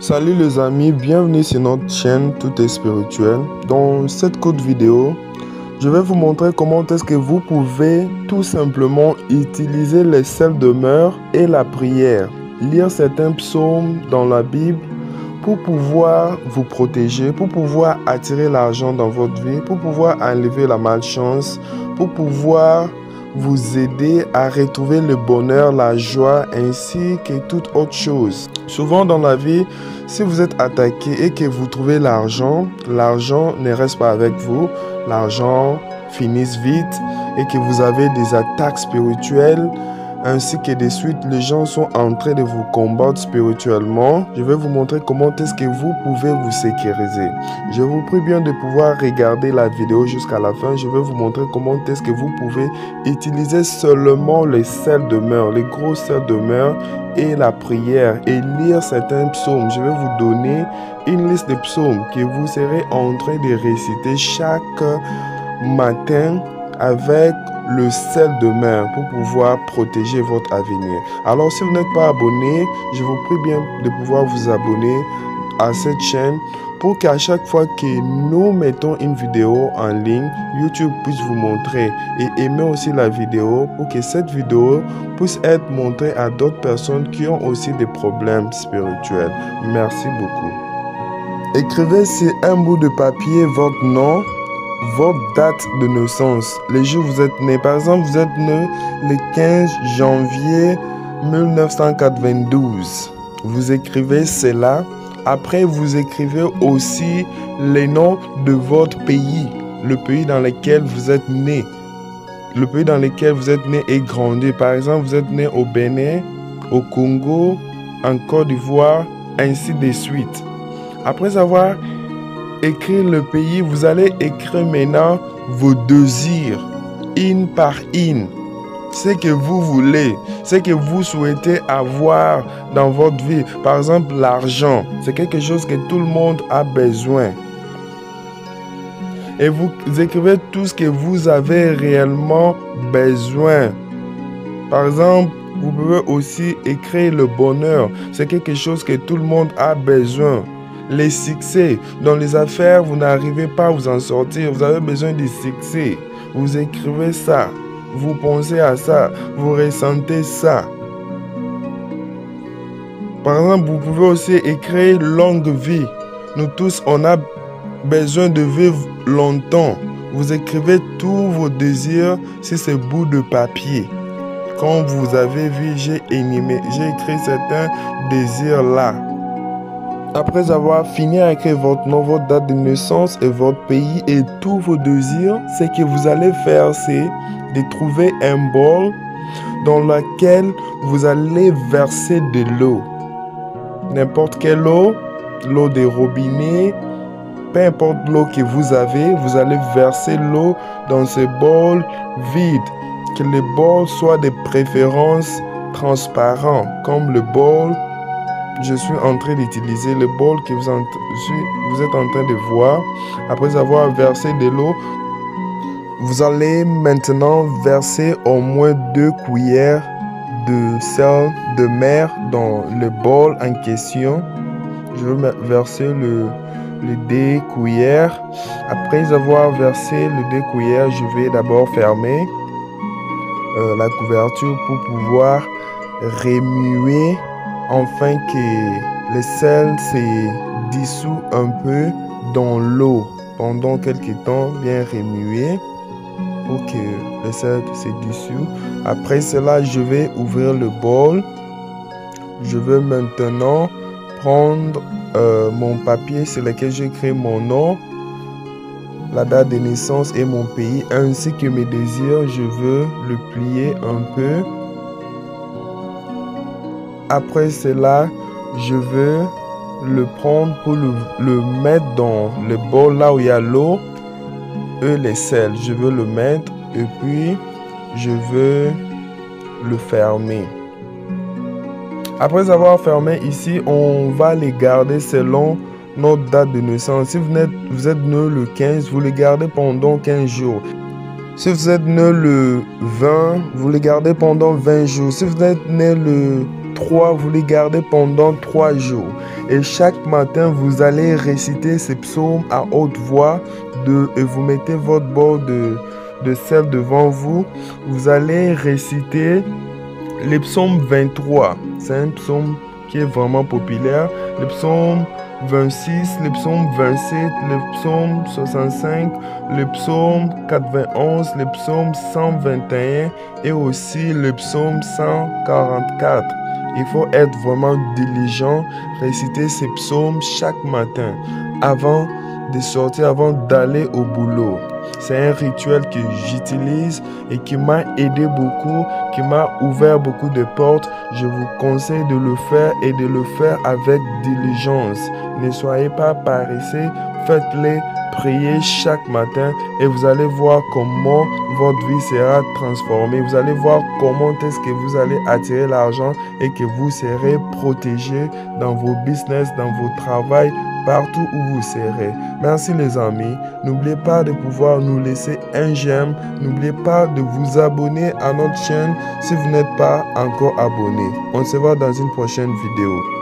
Salut les amis, bienvenue sur notre chaîne Tout est spirituel. Dans cette courte vidéo, je vais vous montrer comment est-ce que vous pouvez tout simplement utiliser les sels demeure et la prière. Lire certains psaumes dans la Bible pour pouvoir vous protéger, pour pouvoir attirer l'argent dans votre vie, pour pouvoir enlever la malchance, pour pouvoir vous aider à retrouver le bonheur, la joie ainsi que toute autre chose. Souvent dans la vie, si vous êtes attaqué et que vous trouvez l'argent, l'argent ne reste pas avec vous, l'argent finit vite et que vous avez des attaques spirituelles ainsi que de suite les gens sont en train de vous combattre spirituellement. Je vais vous montrer comment est-ce que vous pouvez vous sécuriser. Je vous prie bien de pouvoir regarder la vidéo jusqu'à la fin. Je vais vous montrer comment est-ce que vous pouvez utiliser seulement les sels demeure, les gros sels demeure et la prière et lire certains psaumes. Je vais vous donner une liste de psaumes que vous serez en train de réciter chaque matin avec le sel demeure pour pouvoir protéger votre avenir. Alors si vous n'êtes pas abonné, je vous prie bien de pouvoir vous abonner à cette chaîne pour qu'à chaque fois que nous mettons une vidéo en ligne, YouTube puisse vous montrer et aimer aussi la vidéo pour que cette vidéo puisse être montrée à d'autres personnes qui ont aussi des problèmes spirituels. Merci beaucoup. Écrivez sur un bout de papier votre nom, votre date de naissance, les jours où vous êtes né. Par exemple, vous êtes né le 15 janvier 1992. Vous écrivez cela. Après, vous écrivez aussi les noms de votre pays, le pays dans lequel vous êtes né. Le pays dans lequel vous êtes né et grandi. Par exemple, vous êtes né au Bénin, au Congo, en Côte d'Ivoire, ainsi de suite. Après avoir écrit le pays, vous allez écrire maintenant vos désirs, une par une. Ce que vous voulez, ce que vous souhaitez avoir dans votre vie. Par exemple, l'argent, c'est quelque chose que tout le monde a besoin. Et vous écrivez tout ce que vous avez réellement besoin. Par exemple, vous pouvez aussi écrire le bonheur. C'est quelque chose que tout le monde a besoin. Les succès. Dans les affaires, vous n'arrivez pas à vous en sortir. Vous avez besoin de succès. Vous écrivez ça. Vous pensez à ça. Vous ressentez ça. Par exemple, vous pouvez aussi écrire longue vie. Nous tous, on a besoin de vivre longtemps. Vous écrivez tous vos désirs sur ce bout de papier. Comme vous avez vu, j'ai écrit certains désirs là. Après avoir fini à écrire votre nom, votre date de naissance et votre pays et tous vos désirs, ce que vous allez faire, c'est de trouver un bol dans lequel vous allez verser de l'eau. N'importe quelle eau, l'eau des robinets, peu importe l'eau que vous avez, vous allez verser l'eau dans ce bol vide. Que le bol soit de préférence transparent, comme le bol. Je suis en train d'utiliser le bol que vous êtes en train de voir. Après avoir versé de l'eau, vous allez maintenant verser au moins 2 cuillères de sel de mer dans le bol en question. Je vais verser les 2 cuillères. Après avoir versé les 2 cuillères, je vais d'abord fermer la couverture pour pouvoir remuer afin que le sel se dissout un peu dans l'eau pendant quelques temps, bien remuer pour que le sel se dissout. Après cela, je vais ouvrir le bol. Je vais maintenant prendre mon papier sur lequel j'écris mon nom, la date de naissance et mon pays, ainsi que mes désirs. Je veux le plier un peu. Après cela, je veux le prendre pour le mettre dans le bol là où il y a l'eau et les sels. Je veux le mettre et puis je veux le fermer. Après avoir fermé ici, on va les garder selon notre date de naissance. Si vous êtes né le 15, vous les gardez pendant 15 jours. Si vous êtes né le 20, vous les gardez pendant 20 jours. Si vous êtes né le vous les gardez pendant 3 jours. Et chaque matin, vous allez réciter ces psaumes à haute voix et vous mettez votre bol de sel devant vous. Vous allez réciter les psaumes 23. C'est un psaume qui est vraiment populaire. Le psaume 26, le psaume 27, le psaume 65, le psaume 91, le psaume 121 et aussi le psaume 144. Il faut être vraiment diligent, réciter ces psaumes chaque matin avant de sortir, avant d'aller au boulot. C'est un rituel que j'utilise et qui m'a aidé beaucoup, qui m'a ouvert beaucoup de portes. Je vous conseille de le faire et de le faire avec diligence. Ne soyez pas paresseux, faites-les, priez chaque matin et vous allez voir comment votre vie sera transformée. Vous allez voir comment est-ce que vous allez attirer l'argent et que vous serez protégé dans vos business, dans vos travails, partout où vous serez. Merci les amis. N'oubliez pas de pouvoir nous laisser un j'aime. N'oubliez pas de vous abonner à notre chaîne si vous n'êtes pas encore abonné. On se voit dans une prochaine vidéo.